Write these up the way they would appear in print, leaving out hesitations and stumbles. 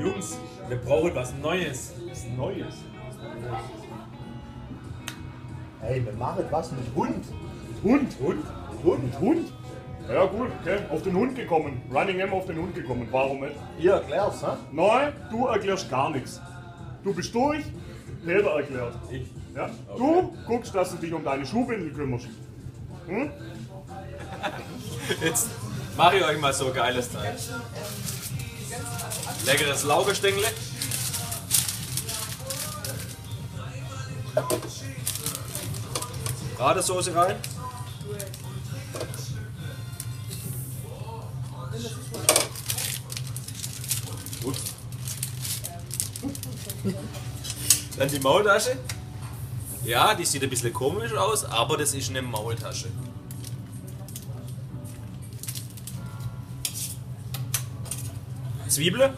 Jungs, wir brauchen was Neues. Was Neues. Ey, wir machen was mit Hund. Hund. Hund. Ja gut, okay. Auf den Hund gekommen. Running M auf den Hund gekommen. Warum nicht? Ihr erklärt's, ne? Nein, du erklärst gar nichts. Du bist durch, Peter erklärt. Ich. Ja? Okay. Du guckst, dass du dich um deine Schuhbindel kümmerst. Hm? Jetzt mache ich euch mal so ein geiles Teil. Leckeres Laugenstängel. Bratensoße rein. Ups. Dann die Maultasche. Ja, die sieht ein bisschen komisch aus, aber das ist eine Maultasche. Zwiebeln.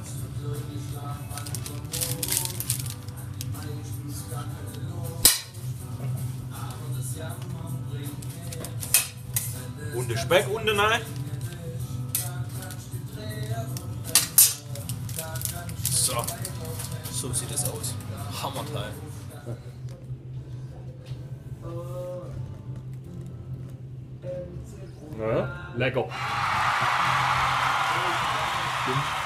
Und der Speck unten rein. So. So sieht es aus. Hammerteil. Ja, lecker. Stimmt.